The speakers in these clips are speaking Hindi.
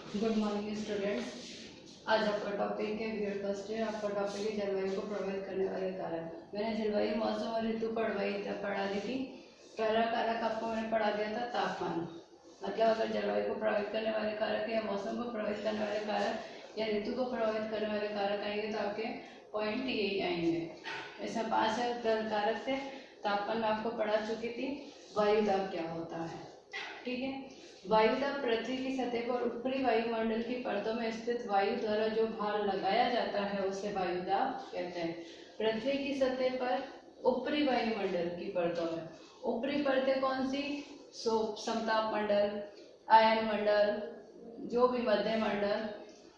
Good morning students. आज आपका टॉपिक है बीएड फर्स्ट ईयर। आपका टॉपिक है जलवायु को प्रभावित करने वाले कारक। मैंने जलवायु, मौसम और ऋतु पढ़ा दी थी। पहला कारक आपको मैंने पढ़ा दिया था तापमान। मतलब अगर जलवायु को प्रभावित करने वाले कारक या मौसम को प्रभावित करने वाले कारक या ऋतु को प्रभावित करने वाले कारक आएंगे तो आपके पॉइंट यही आएंगे। ऐसा 5 कारक थे। तापमान में आपको पढ़ा चुकी थी। वायुदाब क्या होता है, ठीक है। वायुदाब पृथ्वी की सतह पर ऊपरी वायुमंडल की परतों में स्थित वायु द्वारा जो भार लगाया जाता है उसे वायुदाब कहते हैं। पृथ्वी की सतह पर ऊपरी वायुमंडल की परतों में, ऊपरी परतें कौन सी? समताप मंडल, आयन मंडल, जो भी मध्य मंडल,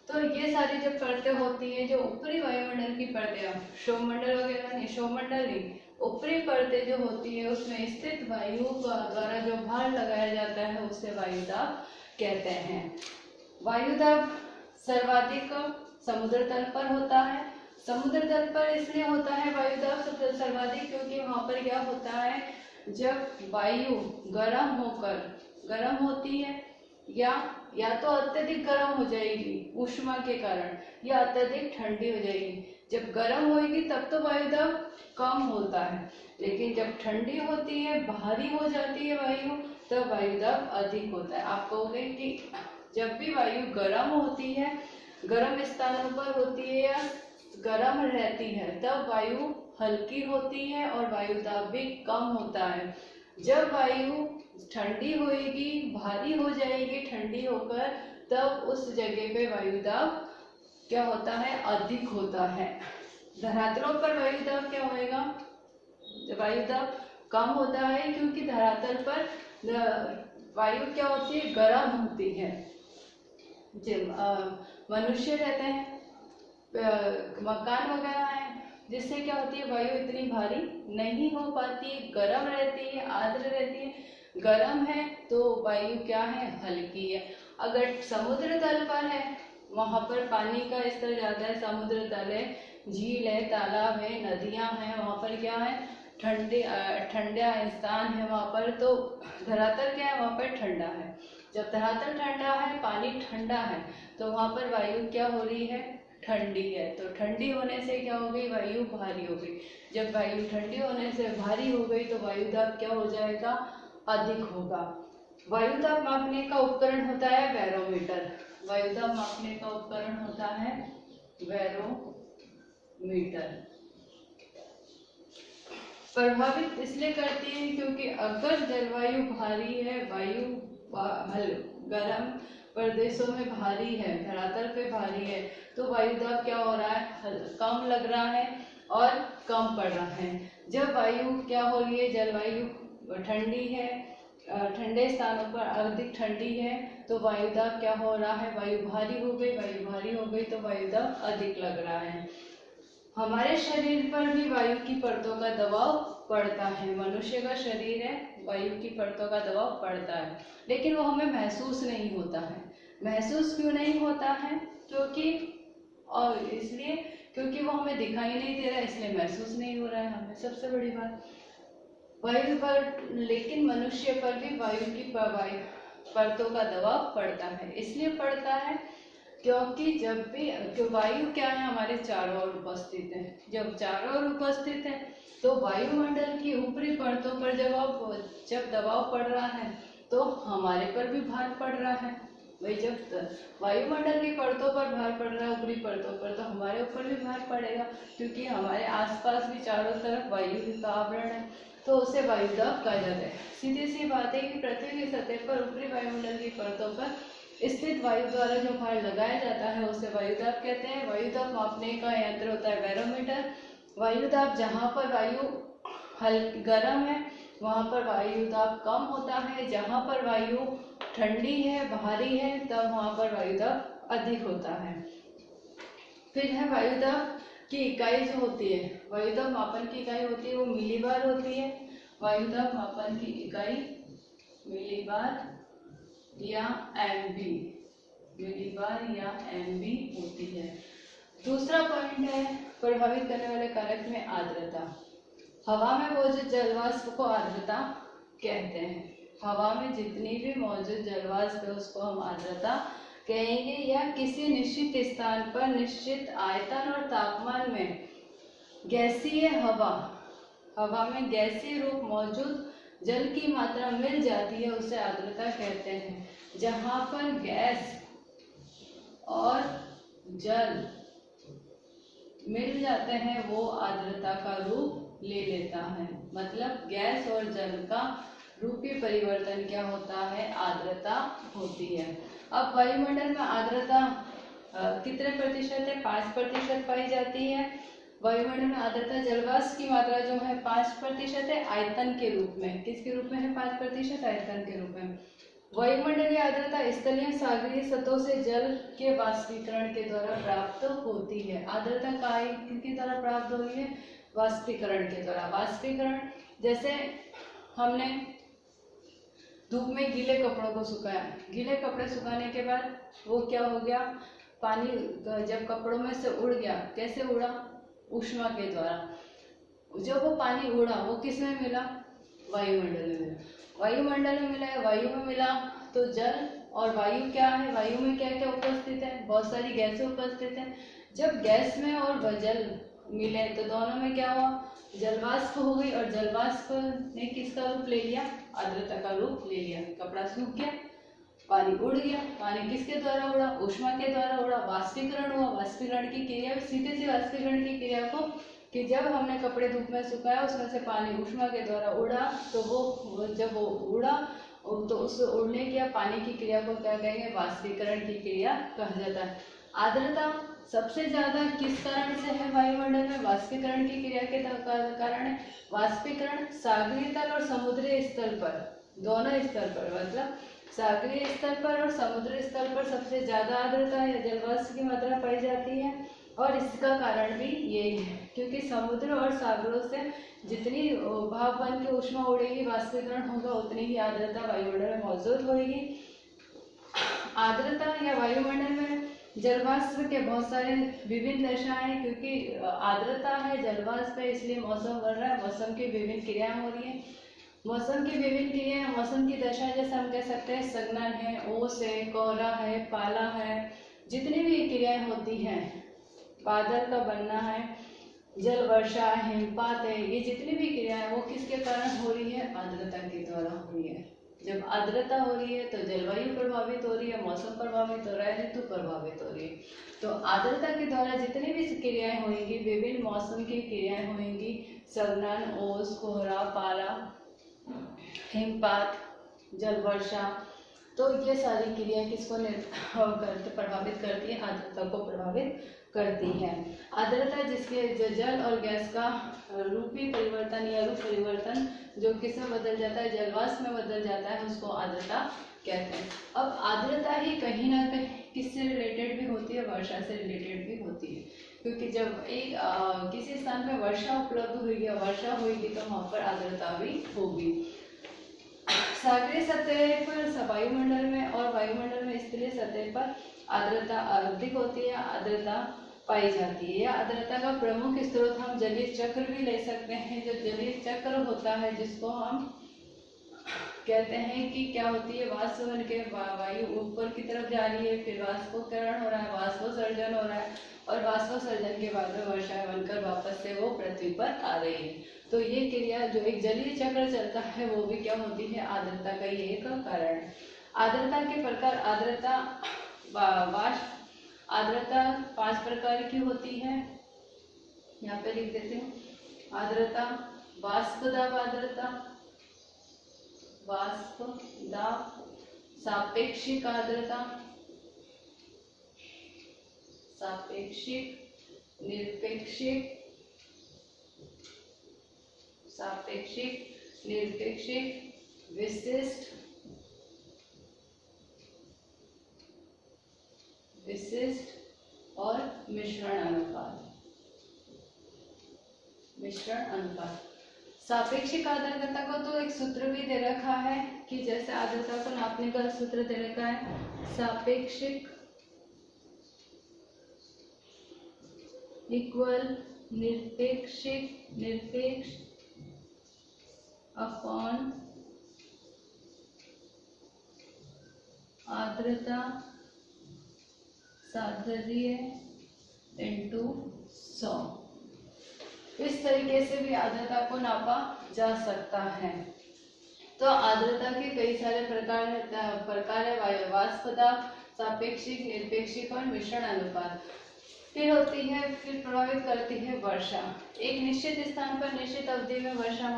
तो ये सारी जब परतें होती है, जो ऊपरी वायुमंडल की परतें, शोभमंडल वगैरह नहीं, शोभमंडल नहीं, ऊपरी परतें जो होती है उसमें स्थित वायु द्वारा जो भार लगाया जाता है उसे वायुदाब कहते हैं। वायुदाब सर्वाधिक समुद्र तल पर होता है। समुद्र तल पर इसलिए होता है वायुदाब सर्वाधिक क्योंकि वहां पर क्या होता है, जब वायु गर्म होती है या तो अत्यधिक गर्म हो जाएगी ऊष्मा के कारण, या अत्यधिक ठंडी हो जाएगी। जब गर्म होगी तब तो वायुदाब कम होता है, लेकिन जब ठंडी होती है, भारी हो जाती है वायु, तब वायुदाब अधिक होता है। आप कहोगे कि जब भी वायु गर्म होती है, गर्म स्थानों पर होती है या गर्म रहती है, तब वायु हल्की होती है और वायुदाब भी कम होता है। जब वायु ठंडी होएगी, भारी हो जाएगी ठंडी होकर, तब उस जगह पे वायुदाब क्या होता है, अधिक होता है। धरातलों पर वायुदाब क्या होएगा? वायुदाब कम होता है क्योंकि धरातल पर वायु क्या होती है, गर्म होती है। मनुष्य रहते हैं, मकान वगैरह है, जिससे क्या होती है, वायु इतनी भारी नहीं हो पाती, गर्म रहती है, आर्द्र रहती है। गर्म है तो वायु क्या है, हल्की है। अगर समुद्र तल पर है, वहां पर पानी का स्तर ज्यादा है, समुद्र तल है, झील है, तालाब है, नदियां हैं, वहां पर क्या है, ठंडा स्थान है वहां पर, तो धरातल क्या है, वहां पर ठंडा है। जब धरातल ठंडा है, पानी ठंडा है, तो वहां पर वायु क्या हो रही है, ठंडी है। तो ठंडी होने से क्या हो गई, वायु भारी हो गई। जब वायु ठंडी होने से भारी हो गई तो वायुदाब क्या हो जाएगा, अधिक होगा। वायुदाब मापने का उपकरण होता है बैरोमीटर। वायुदाब मापने का उपकरण होता है बैरोमीटर। प्रभावित इसलिए करती है क्योंकि अगर जलवायु भारी है, वायु गर्म प्रदेशों में भारी है, धरातल पे भारी है, तो वायुदाब क्या हो रहा है, कम लग रहा है और कम पड़ रहा है। जब वायु क्या हो रही है, जलवायु ठंडी है, ठंडे स्थानों पर अधिक ठंडी है, तो वायुदाब क्या हो रहा है, वायु भारी हो गई। वायु भारी हो गई तो वायुदाब अधिक लग रहा है। हमारे शरीर पर भी वायु की परतों का दबाव पड़ता है। मनुष्य का शरीर है, वायु की परतों का दबाव पड़ता है, लेकिन वो हमें महसूस नहीं होता है। महसूस क्यों नहीं होता है? इसलिए क्योंकि वो हमें दिखाई नहीं दे रहा है, इसलिए महसूस नहीं हो रहा है हमें। सबसे बड़ी बात वायु पर, लेकिन मनुष्य पर भी वायु की परतों का दबाव पड़ता है। इसलिए पड़ता है क्योंकि जब भी वायु क्या है, हमारे चारों ओर उपस्थित है। जब चारों ओर उपस्थित है तो वायुमंडल की ऊपरी परतों पर जब दबाव पड़ रहा है तो हमारे पर भी भार पड़ रहा है। वही जब वायुमंडल की परतों पर भार पड़ रहा है, ऊपरी परतों पर, तो हमारे ऊपर भी भार पड़ेगा क्योंकि हमारे आसपास भी चारों तरफ वायु का आवरण है, तो उसे वायुदाब कहा जाता है। सीधी सी बात है कि पृथ्वी की सतह पर ऊपरी वायुमंडल की परतों पर स्थित वायु द्वारा जो भार लगाया जाता है उसे वायुदाब कहते हैं। वायुदाब मापने का यंत्र होता है बैरोमीटर। वायुदाब जहाँ पर वायु गर्म है वहाँ पर वायुदाब कम होता है, जहाँ पर वायु ठंडी है, भारी है, तब वहाँ पर वायुदाब अधिक होता है। फिर है वायुदाब की इकाई जो होती है, वायुदाब मापन की इकाई होती है वो मिलीबार होती है। वायुदाब मापन की इकाई मिलीबार या एमबी, मिलीबार या एमबी होती है। दूसरा पॉइंट है प्रभावित करने वाले कारक में आर्द्रता। हवा में मौजूद जलवाष्प को आर्द्रता कहते हैं। हवा में जितनी भी मौजूद जलवाष्प है उसको हम आर्द्रता कहेंगे या किसी निश्चित स्थान पर निश्चित आयतन और तापमान में गैसीय हवा में गैसीय रूप मौजूद जल की मात्रा मिल जाती है उसे आर्द्रता कहते हैं। जहाँ पर गैस और जल मिल जाते हैं वो आर्द्रता का रूप ले लेता है। मतलब गैस और जल का रूपी परिवर्तन क्या होता है? आर्द्रता होती है। अब वायुमंडल में आर्द्रता कितने प्रतिशत है? 5% पाई जाती है। वायुमंडल में आर्द्रता जलवाष्प की मात्रा जो है 5% है आयतन के रूप में। किसके रूप में है? 5% आयतन के रूप में। वायुमंडलीय आर्द्रता स्थलीय सागरीय सतहों से जल के वाष्पीकरण के द्वारा प्राप्त होती है। आर्द्रता किसके द्वारा प्राप्त हो रही है? वाष्पीकरण के द्वारा। वाष्पीकरण जैसे हमने धूप में गीले कपड़ों को सुखाया, गीले कपड़े सुखाने के बाद वो क्या हो गया? पानी जब कपड़ों में से उड़ गया, कैसे उड़ा? ऊष्मा के द्वारा। जब वो पानी उड़ा वो किस में मिला? वायुमंडल में मिला। वायुमंडल में मिला है, वायु में मिला तो जल और वायु क्या है? वायु में क्या क्या उपस्थित है? बहुत सारी गैसें उपस्थित है। जब गैस में और जल मिले तो दोनों में क्या हुआ? जलवाष्प हो गई और जलवाष्प ने किसका रूप ले लिया? आर्द्रता का रूप ले लिया। कपड़ा सूख गया, पानी उड़ गया। पानी किसके द्वारा उड़ा? ऊष्मा के द्वारा उड़ा। वाष्पीकरण हुआ। वाष्पीकरण की क्रिया, सीधे सी वाष्पीकरण की क्रिया को कि जब हमने कपड़े धूप में सुखाया उसमें से पानी ऊष्मा के द्वारा उड़ा तो वो जब वो उड़ा तो उस उड़ने की या पानी की क्रिया को क्या कहेंगे? वाष्पीकरण की क्रिया कहा जाता है। आर्द्रता सबसे ज्यादा किस कारण से है वायुमंडल में? वाष्पीकरण की क्रिया के कारण है। वाष्पीकरण सागरीय तल और समुद्री स्थल पर, दोनों स्तर पर, मतलब सागरीय स्तर पर और समुद्री स्तर पर सबसे ज्यादा आर्द्रता या जलवाष्प की मात्रा पाई जाती है। और इसका कारण भी यही है क्योंकि समुद्र और सागरों से जितनी भाप बन के ऊष्मा उड़ेगी, वाष्पीकरण होगा, उतनी ही आर्द्रता वायुमंडल में मौजूद होगी। आर्द्रता या वायुमंडल में जलवाष्प के बहुत सारे विभिन्न दशाएं हैं क्योंकि आर्द्रता है, जलवाष्प है, इसलिए मौसम बढ़ रहा है, मौसम की विभिन्न क्रियाएं हो रही है। मौसम की विभिन्न क्रियाएं, मौसम की दशा जैसे हम कह सकते हैं संघनन है, ओस है, कोहरा है, पाला है, जितनी भी क्रियाएं होती हैं, बादल का बनना है, जल वर्षा, हिमपात है, ये जितनी भी क्रियाएं वो किसके कारण हो रही है? आर्द्रता के द्वारा हो रही है। जब आर्द्रता हो रही है तो जलवायु प्रभावित हो रही है, मौसम प्रभावित हो रहा है, ऋतु प्रभावित हो रही है। तो आर्द्रता के द्वारा जितनी भी क्रियाएं होंगी, विभिन्न मौसम की क्रियाएं होंगी, संघनन, ओस, कोहरा, पाला, हिमपात, जल वर्षा, तो ये सारी क्रियाएं किसको प्रभावित करती है? आर्द्रता को प्रभावित करती है। आर्द्रता जिसके जल और गैस का रूपी परिवर्तन या रूप परिवर्तन जो किसमें बदल जाता है? जलवाष्प में बदल जाता है, उसको आर्द्रता कहते हैं। अब आर्द्रता ही कहीं ना कहीं किससे रिलेटेड भी होती है? वर्षा से रिलेटेड भी होती है क्योंकि जब एक किसी स्थान पर वर्षा उपलब्ध हुई या वर्षा होगी तो वहां पर आर्द्रता भी होगी। सागरीय सतह पर वायुमंडल में और वायुमंडल में स्थलीय सतह पर आर्द्रता अधिक होती है, आर्द्रता पाई जाती है। या आर्द्रता का प्रमुख स्रोत हम जलीय चक्र भी ले सकते हैं। जो जलीय चक्र होता है जिसको हम कहते हैं कि क्या होती है? वाष्प बन के वायु ऊपर की तरफ जा रही है, फिर वाष्पोत्करण हो रहा है, वाष्पोत्सर्जन हो रहा है और वाष्पोत्सर्जन के बाद में वर्षा बनकर वापस से वो पृथ्वी पर आ रही है। तो ये क्रिया जो एक जलीय चक्र चलता है वो भी क्या होती है? आर्द्रता का ये एक कारण है। आर्द्रता के प्रकार, आर्द्रता वाष्प आर्द्रता 5 प्रकार की होती है, यहाँ पे लिख देते हैं। आर्द्रता वाष्पदाब आर्द्रता, वाष्पदाब, सापेक्षिक आर्द्रता, सापेक्षिक, निरपेक्षिक, सापेक्षिक, निरपेक्षिक, विशिष्ट, विशिष्ट और मिश्रण अनुपात। मिश्रण अनुपात। सापेक्षिक आर्द्रता को तो एक सूत्र भी दे रखा है कि जैसे आर्द्रता को नापने का सूत्र दे रखा है, सापेक्षिक इक्वल निरपेक्षिक, निरपेक्ष अपॉन आर्द्रता सादर्य इंटू 100। इस तरीके से भी आर्द्रता को नापा जा सकता है। तो आर्द्रता के कई सारे प्रकार है, वाष्पता, सापेक्षिक, निरपेक्षिक और मिश्रण अनुपात। फिर प्रभावित करती है वर्षा। एक निश्चित स्थान पर निश्चित अवधि में वर्षा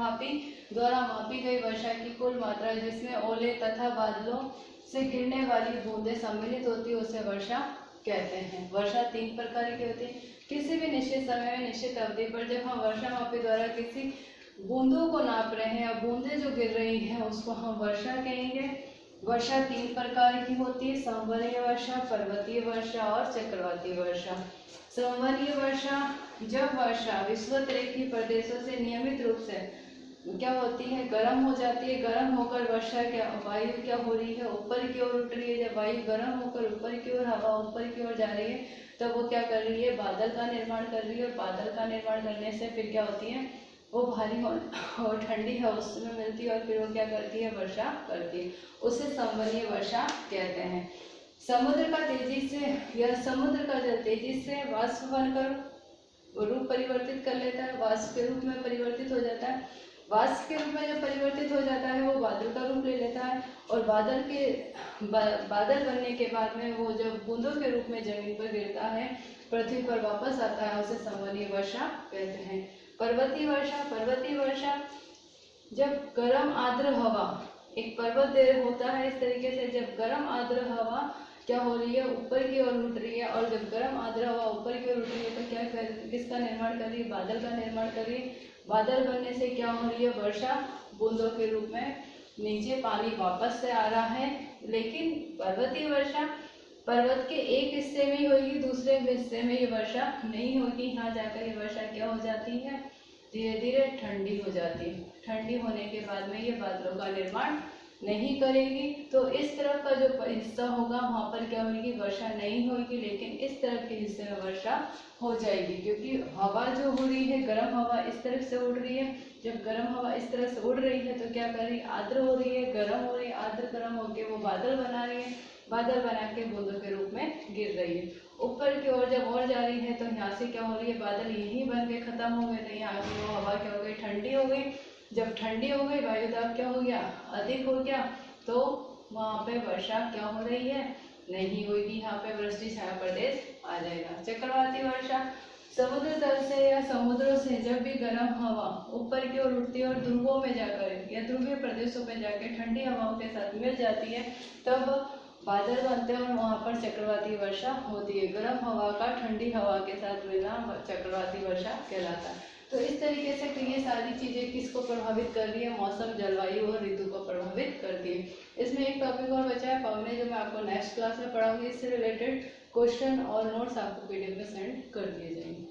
द्वारा मापी गई वर्षा की कुल मात्रा जिसमें ओले तथा बादलों से गिरने वाली बूंदें सम्मिलित होती है उसे वर्षा कहते हैं। वर्षा 3 प्रकार की होती है। किसी भी निश्चित समय में निश्चित अवधि पर जब हम वर्षा मापी द्वारा किसी बूंदों को नाप रहे हैं या बूंदें जो गिर रही हैं उसको हम वर्षा कहेंगे। वर्षा 3 प्रकार की होती है, संवहनीय वर्षा, पर्वतीय वर्षा और चक्रवाती वर्षा। संवहनीय वर्षा, जब वर्षा विषुवतरेखीय प्रदेशों से नियमित रूप से क्या होती है, गर्म हो जाती है। गर्म होकर वर्षा वायु क्या हो रही है, ऊपर की ओर उठ रही है। जब वायु गर्म होकर ऊपर की ओर, हवा ऊपर की ओर जा रही है तो वो क्या कर रही है, बादल का निर्माण कर रही है। और बादल का निर्माण करने से फिर क्या होती है, वो भारी और ठंडी हवा उसमें मिलती है और फिर वो क्या करती है, वर्षा करती है। उसे संवहनीय वर्षा कहते हैं। समुद्र का जल तेजी से वाष्प बनकर रूप परिवर्तित कर लेता है, वाष्प के रूप में परिवर्तित हो जाता है। वाष्प के रूप में जब परिवर्तित हो जाता है वो बादल का रूप ले लेता है और बादल बनने के बाद में वो जब बूंदों के रूप में जमीन पर गिरता है, पृथ्वी पर वापस आता है, उसे संवहनीय वर्षा कहते हैं। पर्वतीय वर्षा, जब गर्म आर्द्र हवा, एक पर्वत होता है इस तरीके से, जब गर्म आर्द्र हवा क्या हो रही है, ऊपर की ओर उठ रही है। और जब गर्म आर्द्र हवा ऊपर की ओर उठ रही है तो किसका निर्माण कर रही है, बादल का निर्माण कर रही है। बादल बनने से क्या हो रही है, वर्षा बूंदों के रूप में नीचे पानी वापस से आ रहा है। लेकिन पर्वतीय वर्षा पर्वत के एक हिस्से में ही होगी, दूसरे हिस्से में ये वर्षा नहीं होगी। यहाँ जाकर ये वर्षा क्या हो जाती है, धीरे धीरे ठंडी हो जाती है। ठंडी होने के बाद में ये बादलों का निर्माण नहीं करेगी। तो इस तरफ का जो हिस्सा होगा वहाँ पर क्या होगी, वर्षा नहीं होगी। लेकिन इस तरफ के हिस्से में वर्षा हो जाएगी, क्योंकि हवा जो हो रही है, गर्म हवा इस तरफ से उड़ रही है। जब गर्म हवा इस तरफ से उड़ रही है तो क्या कर रही है, आर्द्र हो रही है, गर्म हो रही है। आर्द्र गर्म होकर वो बादल बना रही है, बादल बना के बूंदों के रूप में गिर रही है। ऊपर की ओर जब और जा रही है तो यहाँ से क्या हो रही है, बादल यहीं बन के खत्म हो गए। तो यहाँ की वो हवा क्या हो गई, ठंडी हो गई। जब ठंडी हो गई, वायुदाब क्या हो गया, अधिक हो गया। तो वहाँ पे वर्षा क्या हो रही है, नहीं होगी। यहाँ पे वृष्टि छाया प्रदेश आ जाएगा। चक्रवाती वर्षा, समुद्र तल से या समुद्रों से जब भी गर्म हवा ऊपर की ओर उठती है और ध्रुवों में जाकर या ध्रुवीय प्रदेशों में जाकर ठंडी हवाओं के साथ मिल जाती है, तब बादल बनते हैं और वहाँ पर चक्रवाती वर्षा होती है। गर्म हवा का ठंडी हवा के साथ मिलना चक्रवाती वर्षा कहलाता है। तो इस तरीके से ये सारी चीजें किसको प्रभावित कर रही है, मौसम, जलवायु और ऋतु को प्रभावित करती है। इसमें एक टॉपिक और बचा है पवने, जो मैं आपको नेक्स्ट क्लास में पढ़ाऊंगी। इससे रिलेटेड क्वेश्चन और नोट्स आपको PDF में सेंड कर दिए जाएंगे।